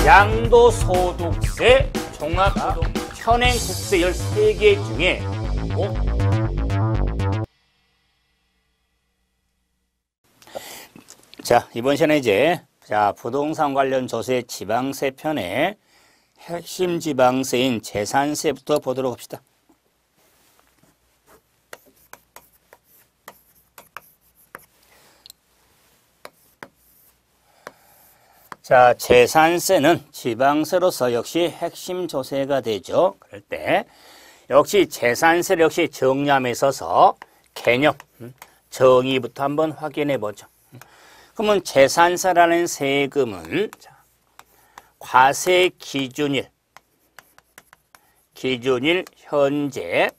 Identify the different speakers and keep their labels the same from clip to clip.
Speaker 1: 양도소득세, 종합소득, 현행국세 13개 중에 자, 이번 시간에 이제 부동산 관련 조세 지방세 편의 핵심 지방세인 재산세부터 보도록 합시다. 자, 재산세는 지방세로서 역시 핵심 조세가 되죠. 그럴 때 역시 재산세를 역시 정리함에 있어서 개념, 정의부터 한번 확인해 보죠. 그러면 재산세라는 세금은 과세 기준일 현재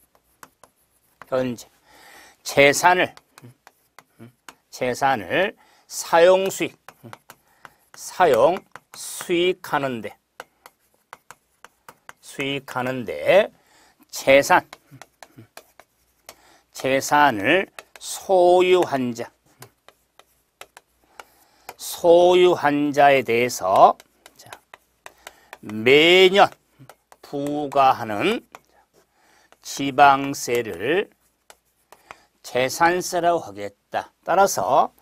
Speaker 1: 재산을 사용 수익하는데 재산을 소유한 자에 대해서 매년 부과하는 지방세를 재산세라고 하겠다. 따라서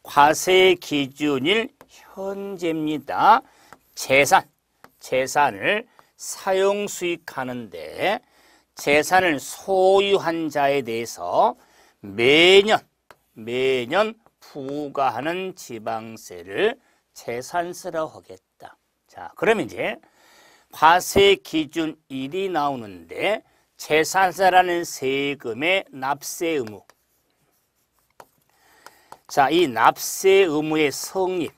Speaker 1: 과세 기준일 현재입니다. 재산을 사용 수익하는데 재산을 소유한 자에 대해서 매년 부과하는 지방세를 재산세라고 하겠다. 자, 그러면 이제 과세 기준 1이 나오는데 재산세라는 세금의 납세 의무. 자, 이 납세 의무의 성립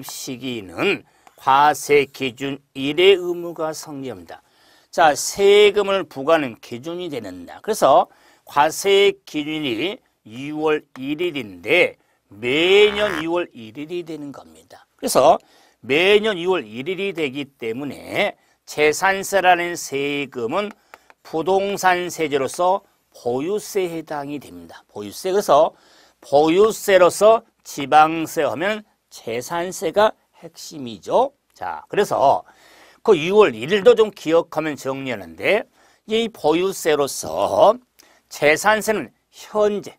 Speaker 1: 시기는 과세 기준 1의 의무가 성립합니다. 자, 세금을 부과하는 기준이 되는다. 그래서 과세 기준이 2월 1일인데 매년 2월 1일이 되는 겁니다. 그래서 매년 2월 1일이 되기 때문에 재산세라는 세금은 부동산 세제로서 보유세에 해당이 됩니다. 보유세. 그래서 보유세로서 지방세 하면 재산세가 핵심이죠. 자, 그래서 그 6월 1일도 좀 기억하면 정리하는데 이 보유세로서 재산세는 현재,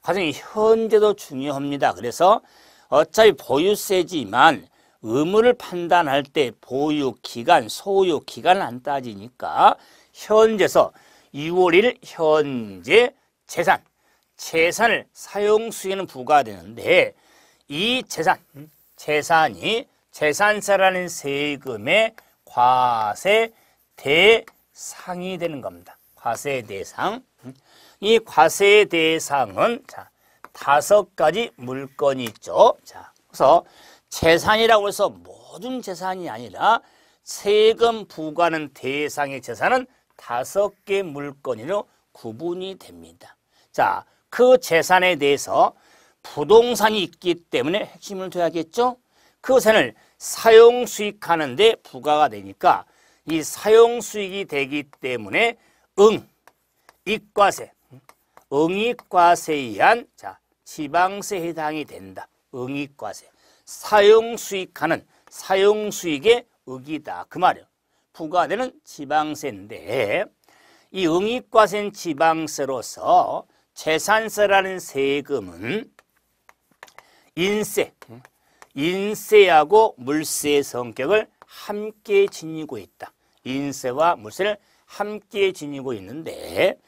Speaker 1: 과정이 현재도 중요합니다. 그래서 어차피 보유세지만 의무를 판단할 때 보유기간, 소유기간을 안 따지니까 현재에서 6월 1일 현재 재산을 사용 수익에는 부과되는데 이 재산이 재산세라는 세금의 과세 대상이 되는 겁니다. 과세 대상. 이 과세 대상은 5가지 물건이 있죠. 자, 그래서 재산이라고 해서 모든 재산이 아니라 세금 부과하는 대상의 재산은 5개 물건으로 구분이 됩니다. 자, 그 재산에 대해서 부동산이 있기 때문에 핵심을 둬야겠죠. 그 재산을 사용 수익하는 데 부과가 되니까 이 사용 수익이 되기 때문에 응이과세에 의한 지방세에 해당이 된다. 응이과세. 사용 수익의 의기다. 그 말이에요. 부과되는 지방세인데 이 응이과세는 지방세로서 재산세라는 세금은 인세하고 물세의 성격을 함께 지니고 있다. 인세와 물세를 함께 지니고 있는데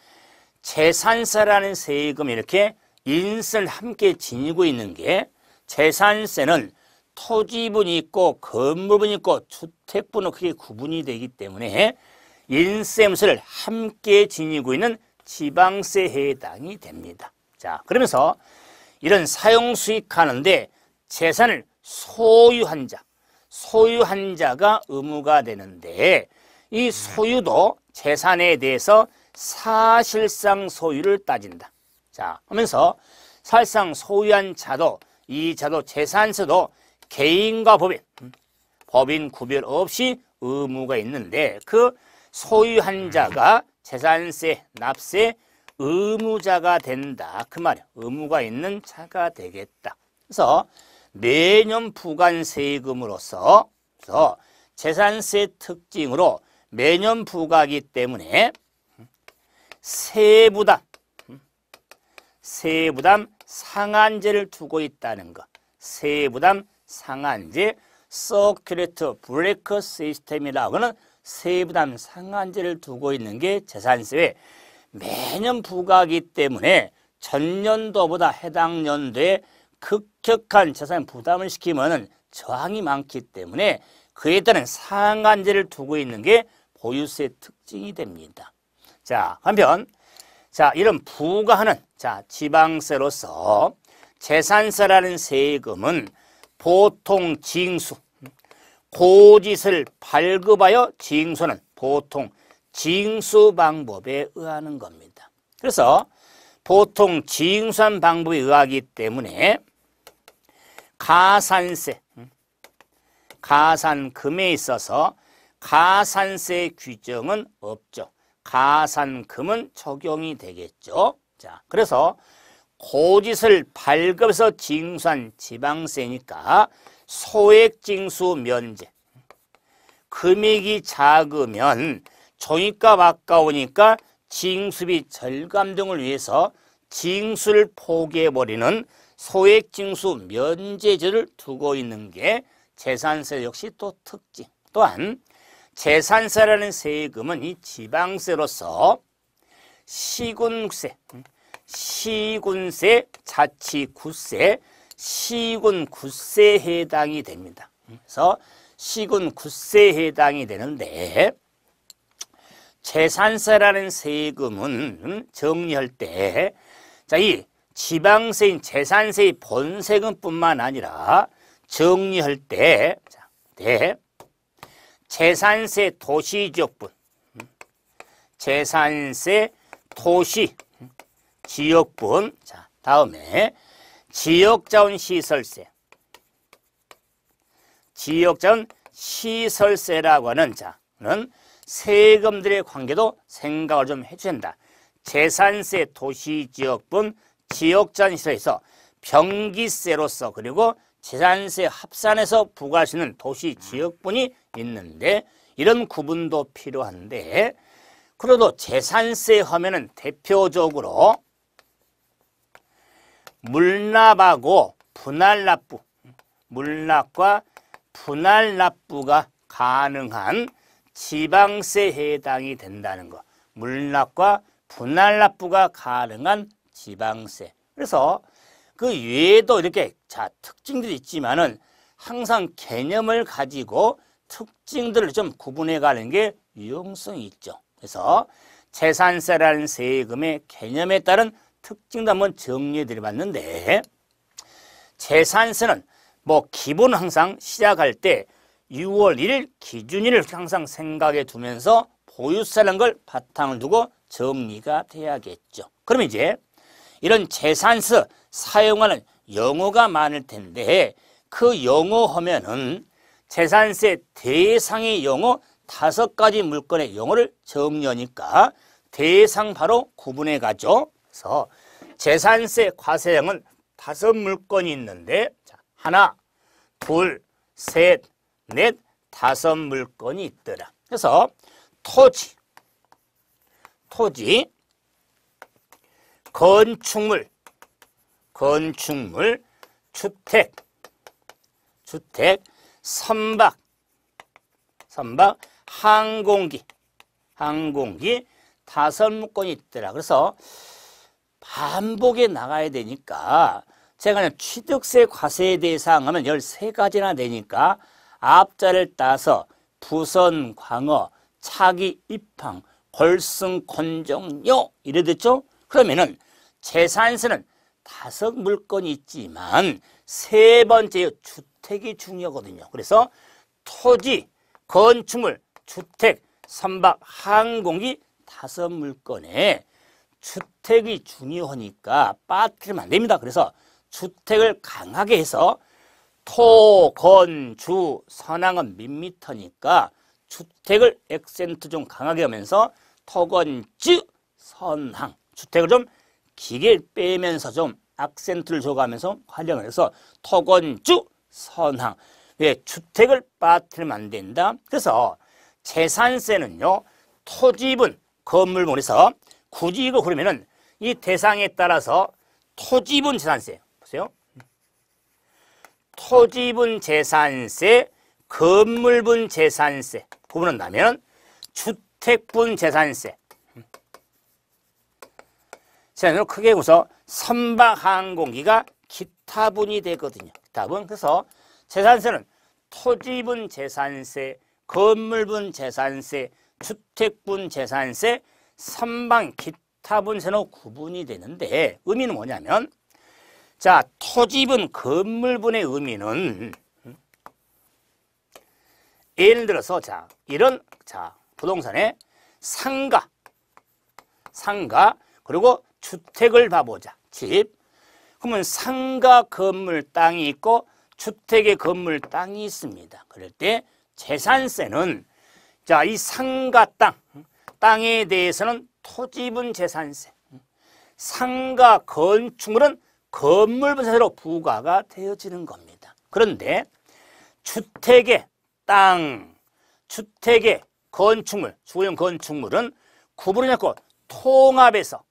Speaker 1: 재산세라는 세금이 이렇게 인세를 함께 지니고 있는 게 재산세는 토지분이 있고 건물분이 있고 주택분은 크게 구분이 되기 때문에 인세, 물세를 함께 지니고 있는 지방세에 해당이 됩니다. 자, 그러면서 이런 사용 수익하는데 재산을 소유한 자가 의무가 되는데 이 소유도 재산에 대해서 사실상 소유를 따진다. 자, 하면서 사실상 소유한 자도 이 자도 재산세도 개인과 법인 구별 없이 의무가 있는데 그 소유한 자가 재산세, 납세 의무자가 된다. 그 말이야. 의무가 있는 자가 되겠다. 그래서 매년 부과한 세금으로서 그래서 재산세 특징으로 매년 부과하기 때문에 세부담 상한제를 두고 있다는 것. 세부담 상한제 서큘레이터 브레이크 시스템이라고 하는 세부담 상한제를 두고 있는 게 재산세에 매년 부과하기 때문에 전년도보다 해당 연도에 급격한 재산 부담을 시키면 저항이 많기 때문에 그에 따른 상한제를 두고 있는 게 보유세 특징이 됩니다. 자, 한편 이런 부과하는 지방세로서 재산세라는 세금은 보통 징수, 고짓을 발급하여 징수는 보통 징수 방법에 의하는 겁니다. 그래서 보통 징수한 방법에 의하기 때문에 가산세, 가산금에 있어서 가산세 규정은 없죠. 가산금은 적용이 되겠죠. 자, 그래서 고짓을 발급해서 징수한 지방세니까 소액징수 면제. 금액이 작으면 종이값 아까우니까 징수비 절감 등을 위해서 징수를 포기해버리는 소액징수 면제제를 두고 있는 게 재산세 역시 또 특징. 또한 재산세라는 세금은 이 지방세로서 시군세, 자치구세, 시군구세에 해당이 됩니다. 그래서 시군구세에 해당이 되는데 재산세라는 세금은 정리할 때 이 지방세인 재산세의 본세금뿐만 아니라 정리할 때 재산세 도시지역분, 재산세 도시지역분, 다음에 지역자원시설세, 지역자원 시설세라고 하는 세금들의 관계도 생각을 좀 해줘야 한다. 재산세 도시지역분, 지역자원시설에서 병기세로서 그리고 재산세 합산해서 부과할 수 있는 도시지역분이 있는데 이런 구분도 필요한데 그래도 재산세 하면은 대표적으로 물납하고 분할납부, 물납과 분할납부가 가능한 지방세에 해당이 된다는 거. 물납과 분할납부가 가능한 지방세. 그래서 그 외에도 이렇게 특징들이 있지만은 항상 개념을 가지고 특징들을 좀 구분해 가는 게 유용성이 있죠. 그래서 재산세라는 세금의 개념에 따른 특징도 한번 정리해 드려봤는데 재산세는 기본 항상 시작할 때 6월 1일 기준일을 항상 생각해 두면서 보유세라는 걸 바탕을 두고 정리가 돼야겠죠. 그럼 이제 이런 재산세 사용하는 용어가 많을 텐데 그 용어 하면은 재산세 대상의 용어 5가지 물건의 용어를 정리하니까 대상 바로 구분해 가죠. 그래서 재산세 과세량은 5물건이 있는데 하나, 둘, 셋, 넷, 5물건이 있더라. 그래서 토지, 건축물, 주택, 선박, 항공기 5물건이 있더라. 그래서 반복에 나가야 되니까 제가 그냥 취득세 과세 대상 하면 13가지나 되니까 앞자를 따서 부선, 광어, 차기, 입항, 골승, 건정료 이래 됐죠? 그러면은 재산세는 5물건이 있지만 세 번째 주택이 중요하거든요. 그래서 토지, 건축물, 주택, 선박, 항공기 5물건에 주택이 중요하니까 빠뜨리면 안 됩니다. 그래서 주택을 강하게 해서 토, 건, 주, 선항은 밋밋하니까 주택을 액센트 좀 강하게 하면서 토, 건, 주, 선항 주택을 좀 길게 빼면서 좀 악센트를 줘가면서 활용을 해서 토건주 선항. 왜? 주택을 빠뜨리면 안 된다. 그래서 재산세는요, 토지분, 건물분에서 굳이 이거 그러면은 이 대상에 따라서 토지분 재산세. 보세요. 토지분 재산세, 건물분 재산세 구분한다면 주택분 재산세. 재산으로 크게 구서 선박항공기가 기타분이 되거든요. 기타분. 그래서 재산세는 토지분 재산세, 건물분 재산세, 주택분 재산세, 선박 기타분세로 구분이 되는데 의미는 뭐냐면 자, 토지분, 건물분의 의미는 예를 들어서 자, 이런 자, 부동산에 상가 그리고 주택을 봐보자. 집. 그러면 상가 건물 땅이 있고 주택의 건물 땅이 있습니다. 그럴 때 재산세는 자, 이 상가 땅에 대해서는 토지분 재산세, 상가 건축물은 건물분세로 부과가 되어지는 겁니다. 그런데 주택의 땅, 주택의 건축물, 주거용 건축물은 구분을 잡고 통합해서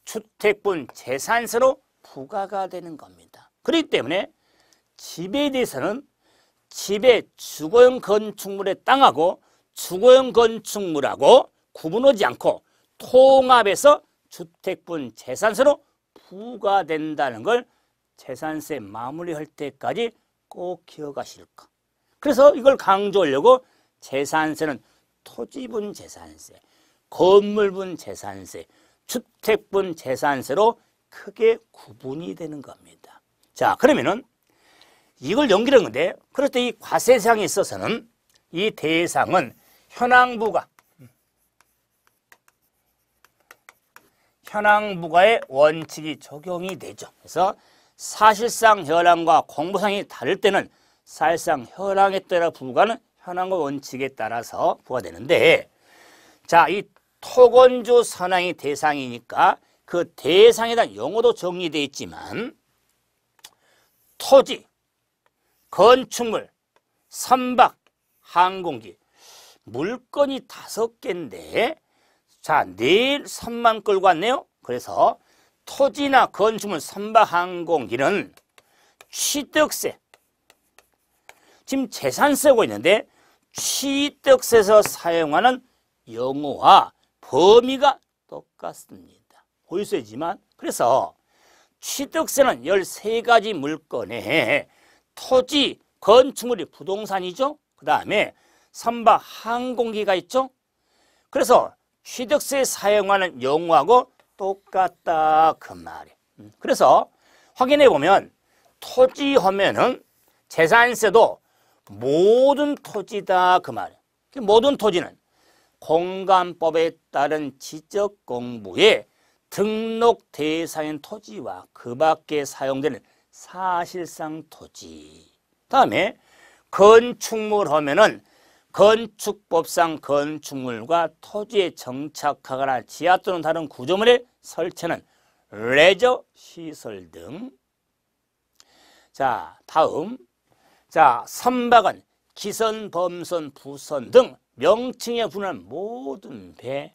Speaker 1: 주택분 재산세로 부과가 되는 겁니다. 그렇기 때문에 집에 대해서는 집의 주거용 건축물의 땅하고 주거용 건축물하고 구분하지 않고 통합해서 주택분 재산세로 부과된다는 걸 재산세 마무리할 때까지 꼭 기억하실 것. 그래서 이걸 강조하려고 재산세는 토지분 재산세, 건물분 재산세, 주택분 재산세로 크게 구분이 되는 겁니다. 자, 그러면은 이걸 연결한 건데, 그럴 때 이 과세사항에 있어서는 이 대상은 현황부과의 원칙이 적용이 되죠. 그래서 사실상 현황과 공부상이 다를 때는 사실상 현황에 따라 부과는 현황과 원칙에 따라서 부과되는데, 자, 이 토건조 선항이 대상이니까 그 대상에 대한 용어도 정리되어 있지만 토지, 건축물, 선박, 항공기, 물건이 5개인데 자, 내일 선만 끌고 왔네요. 그래서 토지나 건축물, 선박, 항공기는 취득세, 지금 재산세고 있는데 취득세에서 사용하는 용어와 범위가 똑같습니다. 보유세지만 그래서 취득세는 13가지 물건에 토지, 건축물이 부동산이죠. 그 다음에 선박, 항공기가 있죠. 그래서 취득세에 사용하는 용어하고 똑같다 그 말이에요. 그래서 확인해 보면 토지 하면은 재산세도 모든 토지다 그 말이에요. 모든 토지는 공간법에 따른 지적공부에 등록 대상인 토지와 그 밖에 사용되는 사실상 토지. 다음에 건축물 하면은 건축법상 건축물과 토지에 정착하거나 지하 또는 다른 구조물에 설치하는 레저 시설 등. 자, 다음. 자, 선박은 기선, 범선, 부선 등 명칭에 분한 모든 배.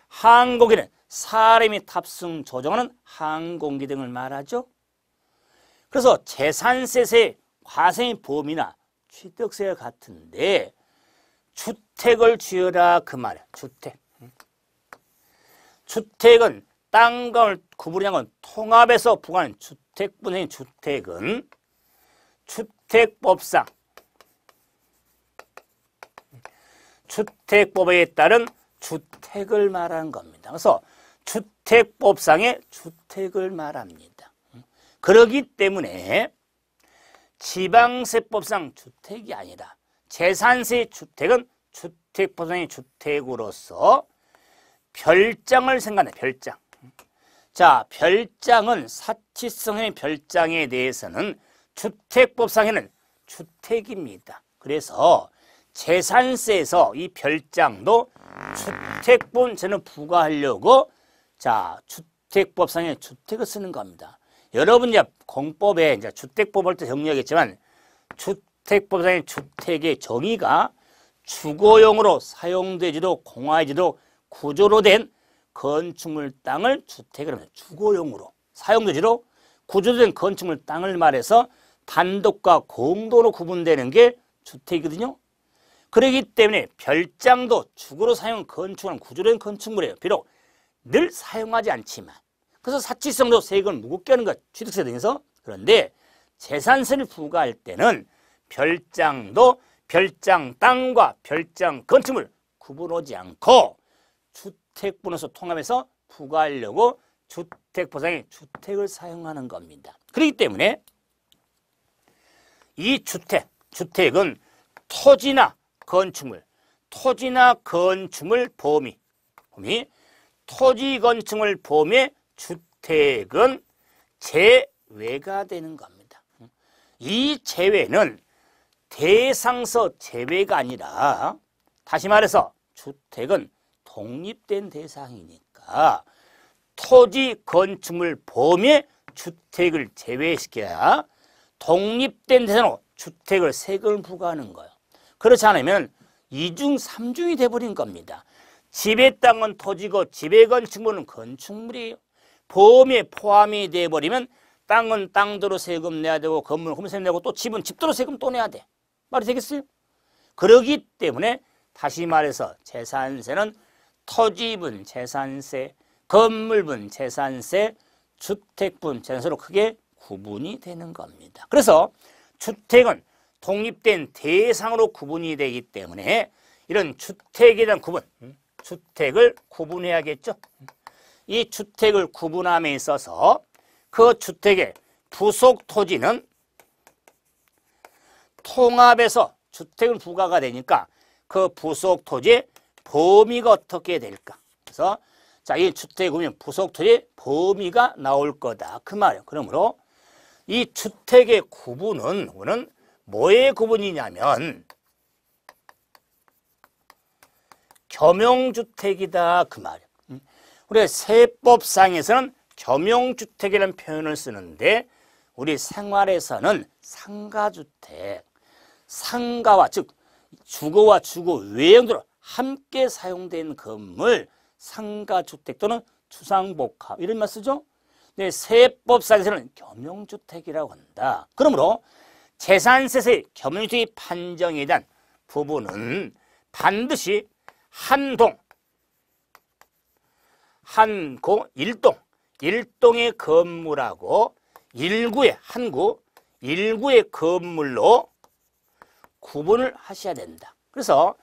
Speaker 1: 항공기는 사람이 탑승 조종하는 항공기 등을 말하죠. 그래서 재산세의 과세의 범위나 취득세와 같은데 주택을 지어라 그 말이야. 주택은 땅과 구분하는 건 통합해서 부과하는 주택분의 주택은 주택법에 따른 주택을 말하는 겁니다. 그래서 주택법상의 주택을 말합니다. 그렇기 때문에 지방세법상 주택이 아니라 재산세의 주택은 주택법상의 주택으로서 별장을 생각해. 별장. 자, 별장은 사치성의 별장에 대해서는 주택법상에는 주택입니다. 그래서 재산세에서 이 별장도 주택분세는 부과하려고 자, 주택법상에 주택을 쓰는 겁니다. 여러분 이제 공법에 이제 주택법 할 때 정리하겠지만 주택법상의 주택의 정의가 주거용으로 사용되지도 공하지도 구조로 된 건축물 땅을 주택이라고 합니다. 주거용으로 사용되지도 구조로 된 건축물 땅을 말해서 단독과 공동으로 구분되는 게 주택이거든요. 그렇기 때문에 별장도 주거로 사용 건축은 구조로 된 건축물이에요. 비록 늘 사용하지 않지만. 그래서 사치성도 세금을 무겁게 하는 것, 취득세 등에서. 그런데 재산세를 부과할 때는 별장도 별장 땅과 별장 건축물 구분하지 않고 주택분에서 통합해서 부과하려고 주택보상에 주택을 사용하는 겁니다. 그렇기 때문에 이 주택은 토지나 건축물 범위, 토지 건축물 범위의 주택은 제외가 되는 겁니다. 이 제외는 대상서 제외가 아니라 다시 말해서 주택은 독립된 대상이니까 토지 건축물 범위의 주택을 제외시켜야 독립된 대상으로 주택을 세금을 부과하는 거예요. 그렇지 않으면 이중 삼중이 돼버린 겁니다. 지배 땅은 토지고 지배 건축물은 건축물이에요. 범위에 포함이 돼버리면 땅은 땅대로 세금 내야 되고 건물은 건물세 내고 또 집은 집대로 세금 또 내야 돼. 말이 되겠어요? 그러기 때문에 다시 말해서 재산세는 토지분 재산세, 건물분 재산세, 주택분 재산세로 크게 구분이 되는 겁니다. 그래서 주택은 독립된 대상으로 구분이 되기 때문에 이런 주택에 대한 구분, 주택을 구분해야겠죠. 이 주택을 구분함에 있어서 그 주택의 부속 토지는 통합해서 주택은 부과가 되니까 그 부속 토지의 범위가 어떻게 될까? 그래서 자, 이 주택에 보면 부속 토지의 범위가 나올 거다. 그 말이에요. 그러므로 이 주택의 구분은 뭐의 구분이냐면 겸용주택이다. 그 말이에요. 우리 세법상에서는 겸용주택이라는 표현을 쓰는데 우리 생활에서는 상가주택, 상가와 즉 주거와 주거 외형으로 함께 사용된 건물 상가주택 또는 주상복합 이런 말 쓰죠. 네, 세법상에서는 겸용주택이라고 한다. 그러므로 재산세의 겸용주택이 판정에 대한 부분은 반드시 일동의 건물하고 일구의 건물로 구분을 하셔야 된다. 그래서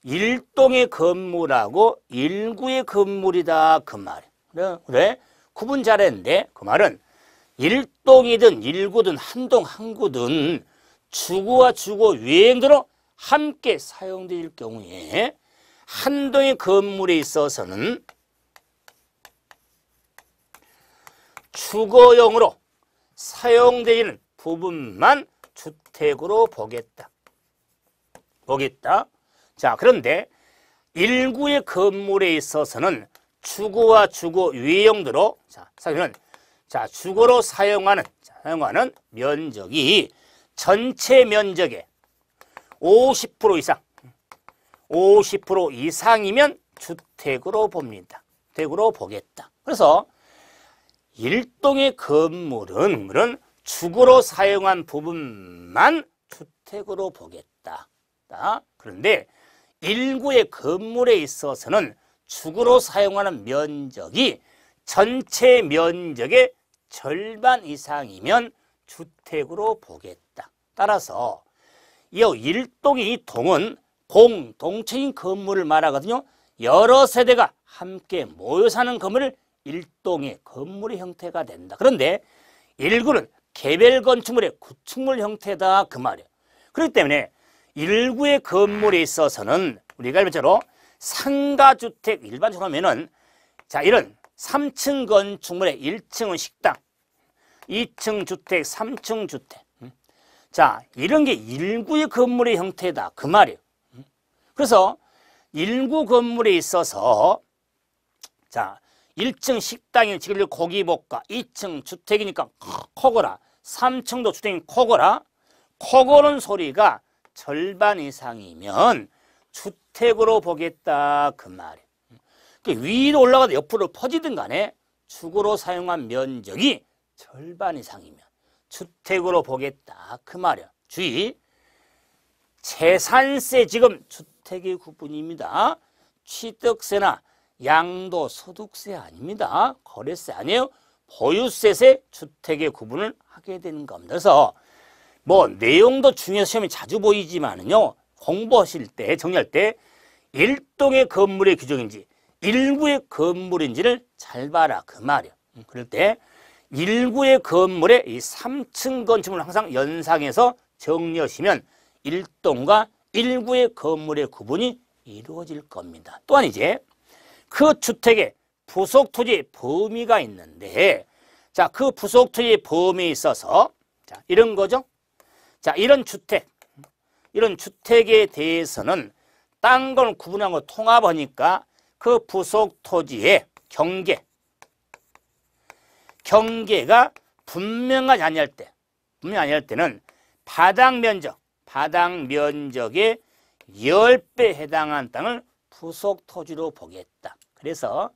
Speaker 1: 일동의 건물하고 일구의 건물이다. 그 말이에요. 그래? 구분 잘했는데 그 말은 일동이든 일구든 한동 한구든 주거와 주거 유형대로 함께 사용될 경우에 한 동의 건물에 있어서는 주거용으로 사용되는 부분만 주택으로 보겠다. 자, 그런데 일구의 건물에 있어서는 주거와 주거 유형대로 주거로 사용하는 면적이 전체 면적의 50% 이상, 50% 이상이면 주택으로 봅니다. 주택으로 보겠다. 그래서 일동의 건물은 주거로 사용한 부분만 주택으로 보겠다. 그런데 일구의 건물에 있어서는 주거로 사용하는 면적이 전체 면적의 절반 이상이면 주택으로 보겠다. 따라서 이 일동의 이 동은 공동체인 건물을 말하거든요. 여러 세대가 함께 모여 사는 건물을 일동의 건물의 형태가 된다. 그런데 일구는 개별 건축물의 구축물 형태다. 그 말이에요. 그렇기 때문에 일구의 건물에 있어서는 우리가 일반적으로 상가주택 일반적으로 하면은 자, 이런 3층 건축물의 1층은 식당, 2층 주택, 3층 주택. 자, 이런 게 일구의 건물의 형태다. 그 말이에요. 그래서 일구 건물에 있어서 자, 1층 식당이 지금 고기 볶아 2층 주택이니까 커거라 3층도 주택이 커거라 커거는 소리가 절반 이상이면 주택으로 보겠다 그 말이에요. 위로 올라가도 옆으로 퍼지든 간에 축으로 사용한 면적이 절반 이상이면 주택으로 보겠다 그 말이야. 주의 재산세 지금 주택의 구분입니다. 취득세나 양도소득세 아닙니다. 거래세 아니에요. 보유세세 주택의 구분을 하게 되는 겁니다. 그래서 뭐 내용도 중요해서 시험에 자주 보이지만은요 공부하실 때 정리할 때 일동의 건물의 규정인지 일구의 건물인지를 잘 봐라 그 말이야. 그럴 때 일구의 건물의 이 3층 건축물을 항상 연상해서 정리하시면 일동과 일구의 건물의 구분이 이루어질 겁니다. 또한 이제 그 주택의 부속 토지의 범위가 있는데 자, 그 부속 토지의 범위에 있어서 자, 이런 거죠. 자, 이런 주택에 대해서는 딴 걸 구분하고 통합하니까 그 부속 토지의 경계가 분명하지 아니할 때는 바닥 면적의 10배 해당하는 땅을 부속 토지로 보겠다. 그래서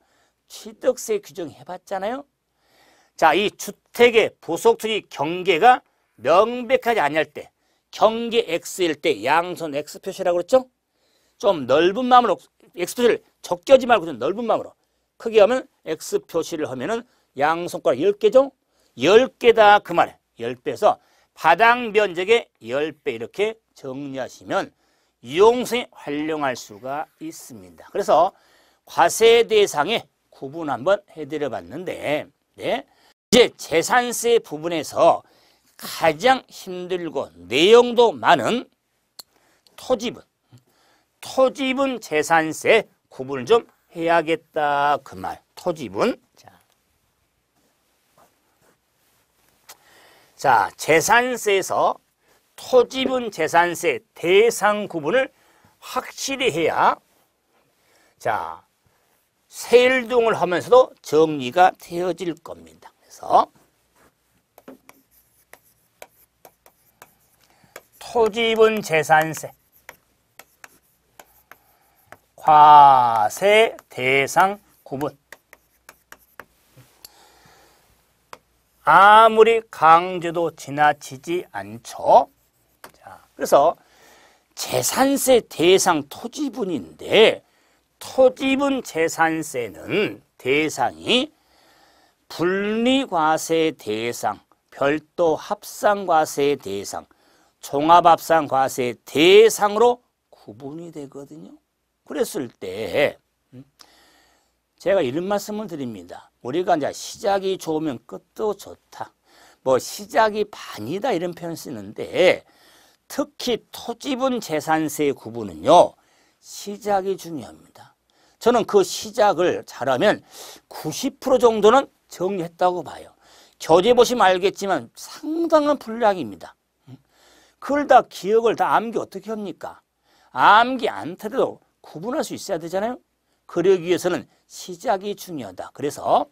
Speaker 1: 취득세 규정 해봤잖아요. 자, 이 주택의 부속 토지 경계가 명백하지 아니할 때 경계 X일 때 양손 X 표시라고 그랬죠? 좀 넓은 마음으로 X 표시를 적게 하지 말고 좀 넓은 마음으로 크게 하면 X 표시를 하면은 양손가락 10개죠? 10개다 그 말이에요. 10배에서 바닥 면적의 10배 이렇게 정리하시면 유용성에 활용할 수가 있습니다. 그래서 과세 대상의 구분 한번 해드려 봤는데 네. 이제 재산세 부분에서 가장 힘들고 내용도 많은 토지분 재산세 구분을 좀 해야겠다 그 말. 토지분. 자, 재산세에서 토지분 재산세 대상 구분을 확실히 해야 자, 세일동을 하면서도 정리가 되어질 겁니다. 그래서 토지분 재산세 과세 대상 구분 아무리 강조도 지나치지 않죠. 자, 그래서 재산세 대상 토지분인데 토지분 재산세는 대상이 분리과세 대상, 별도 합산과세 대상, 종합합산과세 대상으로 구분이 되거든요. 그랬을 때 제가 이런 말씀을 드립니다. 우리가 이제 시작이 좋으면 끝도 좋다. 뭐 시작이 반이다 이런 표현 쓰는데 특히 토지분 재산세의 구분은요. 시작이 중요합니다. 저는 그 시작을 잘하면 90% 정도는 정리했다고 봐요. 교재 보시면 알겠지만 상당한 분량입니다. 그걸 다 기억을 다 암기 어떻게 합니까? 암기 않더라도 구분할 수 있어야 되잖아요. 그러기 위해서는 시작이 중요하다. 그래서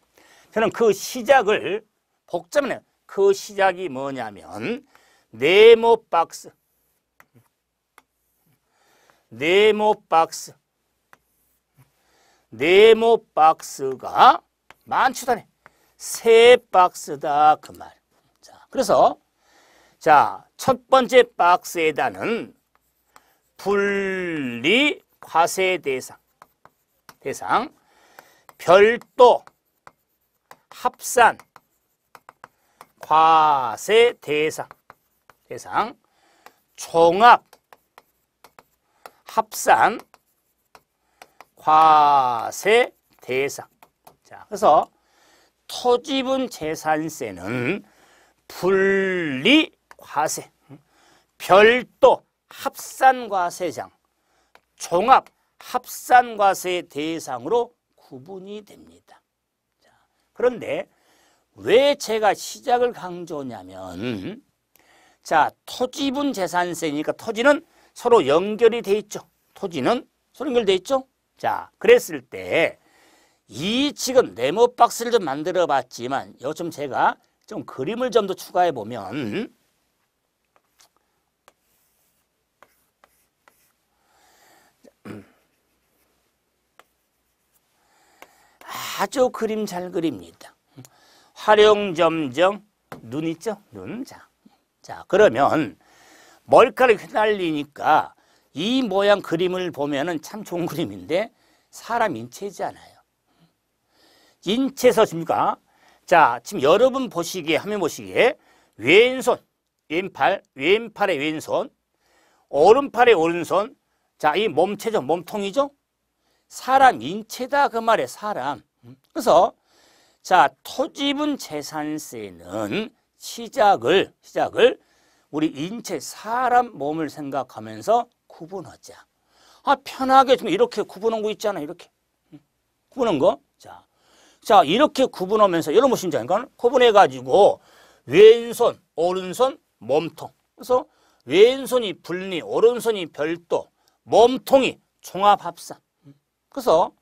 Speaker 1: 저는 그 시작을 복잡하네요. 그 시작이 뭐냐면 네모 박스가 많지도 않아요. 세 박스다 그 말. 자, 그래서 자, 첫 번째 박스에다는 분리 과세 대상, 별도 합산 과세 대상, 종합 합산 과세 대상. 자, 그래서 토지분 재산세는 분리 과세, 별도 합산과세장, 종합 합산과세 대상으로 구분이 됩니다. 자, 그런데 왜 제가 시작을 강조하냐면 자, 토지분 재산세니까 토지는 서로 연결이 돼 있죠. 토지는 서로 연결돼 있죠. 자, 그랬을 때 이 지금 네모 박스를 좀 만들어 봤지만 이거 좀 제가 좀 그림을 좀 더 추가해 보면 아주 그림 잘 그립니다. 활용점정 눈 있죠? 눈. 자, 그러면 머리카락이 휘날리니까 이 모양 그림을 보면은 참 좋은 그림인데 사람 인체잖아요. 인체에서 줍니까? 자, 지금 여러분 보시기에, 화면 보시기에 왼손, 왼팔의 왼손, 오른팔의 오른손. 자, 이 몸체죠, 몸통이죠. 사람 인체다 그 말이에요, 사람. 그래서 자, 토지분 재산세는 시작을 우리 인체 사람 몸을 생각하면서 구분하자. 편하게 좀 이렇게 구분한 거 있잖아요. 이렇게 구분한 거. 자, 이렇게 구분하면서 여러분 보시니까 구분해가지고 왼손, 오른손, 몸통. 그래서 왼손이 분리, 오른손이 별도, 몸통이 종합합산. 그래서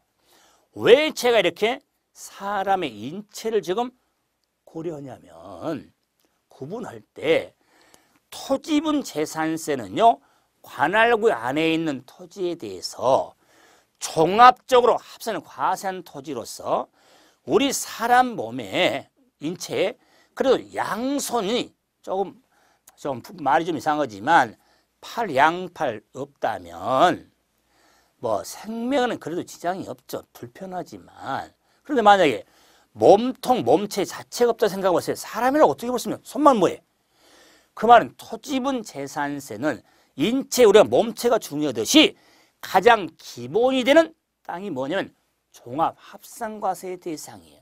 Speaker 1: 왜 제가 이렇게 사람의 인체를 지금 고려하냐면 구분할 때 토지분 재산세는요, 관할구 안에 있는 토지에 대해서 종합적으로 합산한 과세한 토지로서 우리 사람 몸에 인체에 그래도 양손이 조금 말이 좀 이상하지만 양팔 없다면 뭐 생명은 그래도 지장이 없죠. 불편하지만 그런데 만약에 몸통, 몸체 자체가 없다 생각해보세요. 사람이라고 어떻게 보시면 손만 뭐해? 그 말은 토지분 재산세는 인체 우리가 몸체가 중요하듯이 가장 기본이 되는 땅이 뭐냐면 종합합산과세의 대상이에요.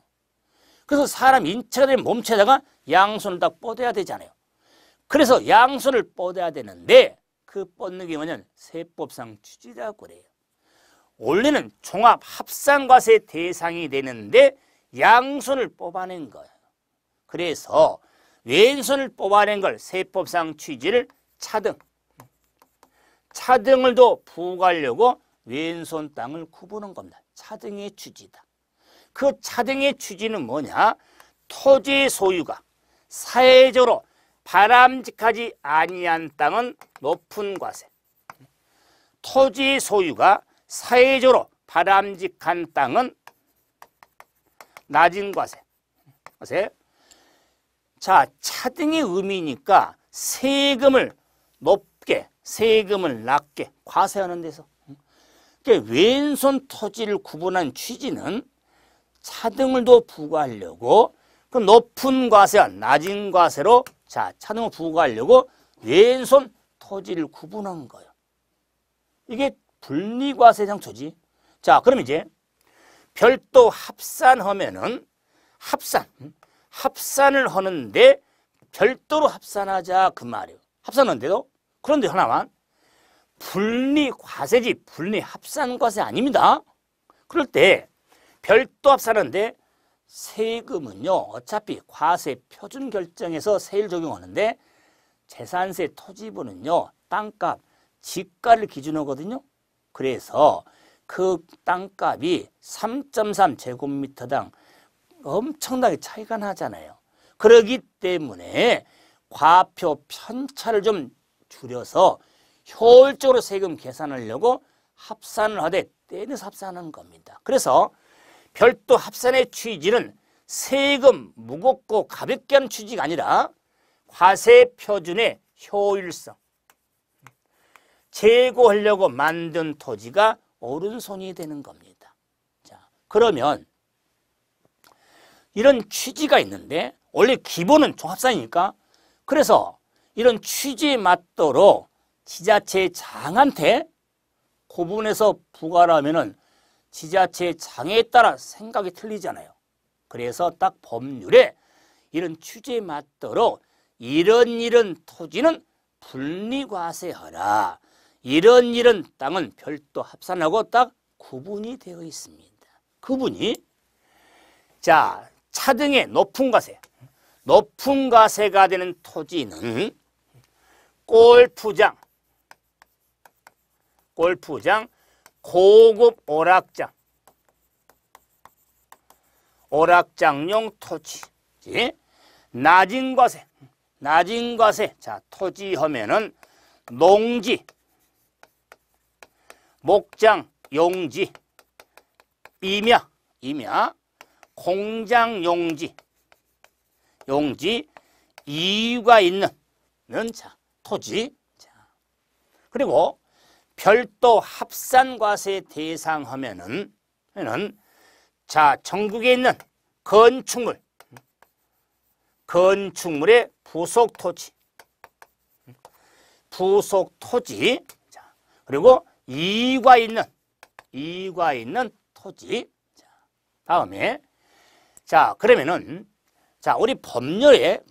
Speaker 1: 그래서 사람 인체가 된 몸체에다가 양손을 딱 뻗어야 되잖아요. 그래서 양손을 뻗어야 되는데 그 뻗는 게 뭐냐면 세법상 취지라고 그래요. 원래는 종합합산과세 대상이 되는데 양손을 뽑아낸 거예요. 그래서 왼손을 뽑아낸 걸 세법상 취지를 차등을 더 부과하려고 왼손 땅을 구분한 겁니다. 차등의 취지다. 그 차등의 취지는 뭐냐? 토지의 소유가 사회적으로 바람직하지 아니한 땅은 높은 과세. 토지의 소유가 사회적으로 바람직한 땅은 낮은 과세. 자, 차등의 의미니까 세금을 높게, 세금을 낮게 과세하는 데서. 그러니까 왼손 토지를 구분한 취지는 차등을 더 부과하려고 그 높은 과세와 낮은 과세로 자, 차등을 부과하려고 왼손 토지를 구분한 거예요. 이게 분리과세 장초지. 자, 그럼 이제 별도 합산하면은 합산을 하는데 별도로 합산하자 그 말이에요. 합산하는데도 그런데 하나만 분리과세지 분리합산과세 아닙니다. 그럴 때 별도 합산하는데 세금은요 어차피 과세 표준 결정에서 세율 적용하는데 재산세 토지분은요 땅값 지가를 기준하거든요. 그래서 그 땅값이 3.3 제곱미터당 엄청나게 차이가 나잖아요. 그렇기 때문에 과표 편차를 좀 줄여서 효율적으로 세금 계산하려고 합산을 하되 떼내서 합산하는 겁니다. 그래서 별도 합산의 취지는 세금 무겁고 가볍게 하는 취지가 아니라 과세 표준의 효율성, 제고하려고 만든 토지가 오른손이 되는 겁니다. 자, 그러면 이런 취지가 있는데 원래 기본은 종합산이니까 그래서 이런 취지에 맞도록 지자체 장한테 구분해서 부과를 하면은 지자체 장에 따라 생각이 틀리잖아요. 그래서 딱 법률에 이런 취지에 맞도록 이런 토지는 분리과세하라. 이런 땅은 별도 합산하고 딱 구분이 되어 있습니다. 구분이 자 차등의 높은 과세. 높은 과세가 되는 토지는 골프장, 고급 오락장, 오락장용 토지. 낮은 과세. 낮은 과세. 자, 토지 하면은 농지, 목장, 용지, 임야, 공장, 용지, 이유가 있는 자, 토지. 자, 그리고 별도 합산 과세 대상 하면은 자, 전국에 있는 건축물의 부속 토지, 자, 그리고 이유가 있는 토지. 자, 다음에 자, 그러면은 자, 우리 법률에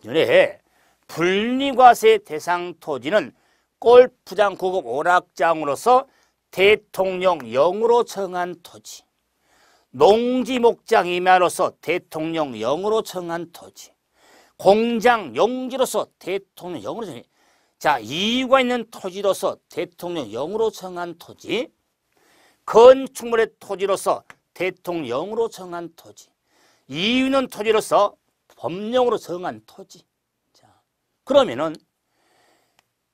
Speaker 1: 분리과세 대상 토지는 골프장, 구급, 오락장으로서 대통령령으로 정한 토지, 농지, 목장, 임야로서 대통령령으로 정한 토지, 공장, 용지로서 대통령령으로 정한, 자, 이유가 있는 토지로서 대통령령으로 정한 토지, 건축물의 토지로서 대통령령으로 정한 토지, 이유 있는 토지로서 법령으로 정한 토지. 자, 그러면은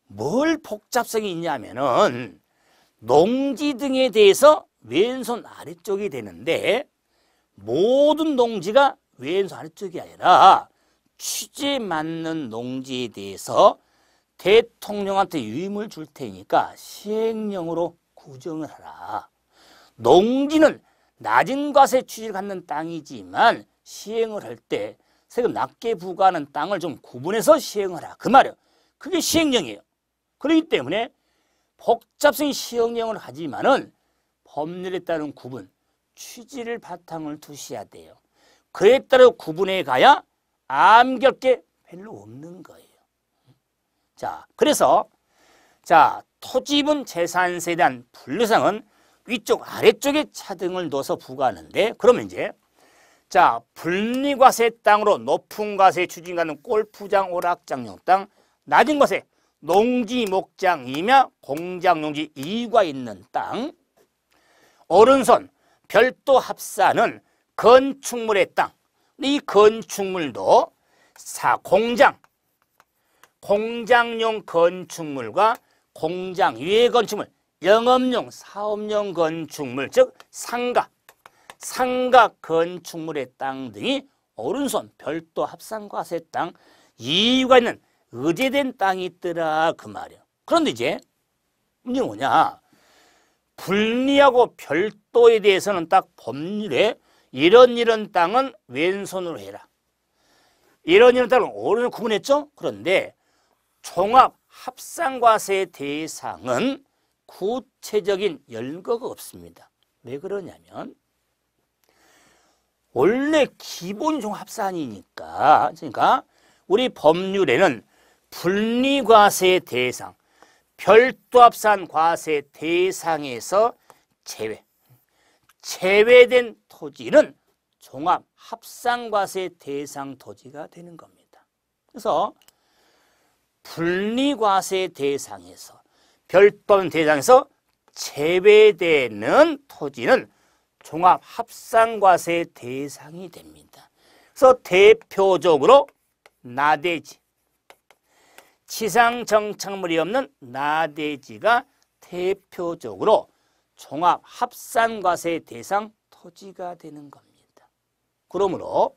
Speaker 1: 뭘 복잡성이 있냐면은 농지 등에 대해서 왼손 아래쪽이 되는데 모든 농지가 왼손 아래쪽이 아니라 취지에 맞는 농지에 대해서 대통령한테 유임을 줄 테니까 시행령으로 구정을 하라. 농지는 낮은 과세 취지를 갖는 땅이지만 시행을 할 때 세금 낮게 부과하는 땅을 좀 구분해서 시행하라. 그 말이에요. 그게 시행령이에요. 그렇기 때문에 복잡성이 시행령을 하지만은 법률에 따른 구분, 취지를 바탕을 두셔야 돼요. 그에 따라 구분해 가야 암기할 게 별로 없는 거예요. 자, 그래서 자, 토지분 재산세에 대한 분류상은 위쪽 아래쪽에 차등을 넣어서 부과하는데, 그러면 이제 자, 분리과세 땅으로 높은 과세 추진가는 골프장, 오락장용 땅, 낮은 과세 농지, 목장, 임야, 공장, 용지, 이유가 있는 땅, 오른손 별도 합산은 건축물의 땅. 이 건축물도 공장용 건축물과 공장 외 건축물, 영업용, 사업용 건축물, 즉 상가 건축물의 땅 등이 오른손 별도 합산과세 땅, 이유가 있는 의제된 땅이 있더라 그 말이에요. 그런데 이제 문제는 뭐냐? 분리하고 별도에 대해서는 딱 법률에 이런 땅은 왼손으로 해라, 이런 땅은 오른손으로 구분했죠? 그런데 종합 합산과세 대상은 구체적인 연거가 없습니다. 왜 그러냐면 원래 기본 종합산이니까, 그러니까 우리 법률에는 분리과세 대상, 별도합산 과세 대상에서 제외된 토지는 종합합산과세 대상 토지가 되는 겁니다. 그래서 분리과세 대상에서, 별도합산 대상에서 제외되는 토지는 종합합산과세 대상이 됩니다. 그래서 대표적으로 나대지, 지상정착물이 없는 나대지가 대표적으로 종합합산과세 대상 토지가 되는 겁니다. 그러므로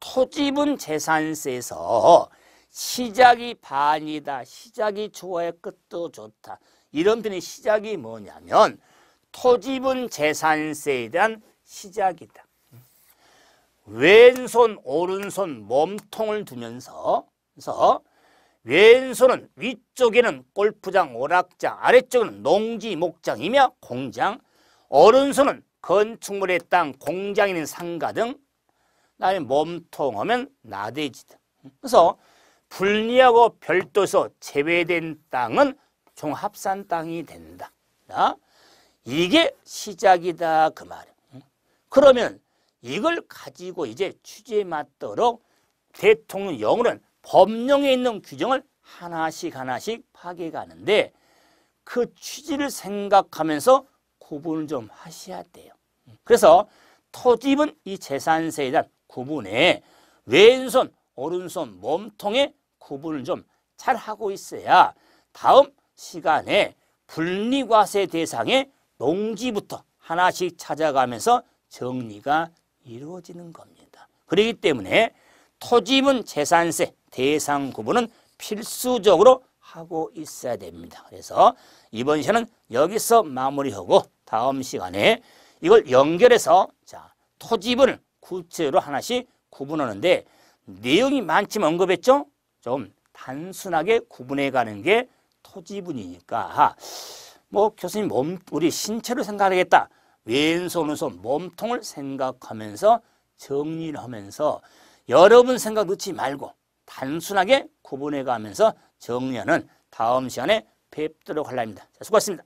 Speaker 1: 토지분 재산세에서 시작이 반이다, 시작이 좋아야 끝도 좋다, 이런 편의 시작이 뭐냐면 토지분 재산세에 대한 시작이다. 왼손 오른손 몸통을 두면서, 그래서 왼손은 위쪽에는 골프장, 오락장, 아래쪽은 농지, 목장, 임야, 공장, 오른손은 건축물의 땅, 공장에 있는 상가 등, 그다음에 몸통하면 나대지다. 그래서 분리하고 별도에서 제외된 땅은 종합산 땅이 된다. 자, 이게 시작이다 그 말이에요. 그러면 이걸 가지고 이제 취지에 맞도록 대통령령으로는 법령에 있는 규정을 하나씩 파괴가는데 그 취지를 생각하면서 구분을 좀 하셔야 돼요. 그래서 토집은 이 재산세에 대한 구분에 왼손, 오른손, 몸통의 구분을 좀 잘 하고 있어야 다음 시간에 분리과세 대상의 농지부터 하나씩 찾아가면서 정리가 이루어지는 겁니다. 그렇기 때문에 토지분 재산세 대상 구분은 필수적으로 하고 있어야 됩니다. 그래서 이번 시간은 여기서 마무리하고 다음 시간에 이걸 연결해서 자, 토지분을 구체적으로 하나씩 구분하는데 내용이 많지만 언급했죠? 좀 단순하게 구분해 가는 게 토지분이니까 뭐 교수님 우리 신체로 생각하겠다. 왼손, 오른손, 몸통을 생각하면서 정리를 하면서 여러분 생각 넣지 말고 단순하게 구분해 가면서 정리하는 다음 시간에 뵙도록 하려합니다. 수고하셨습니다.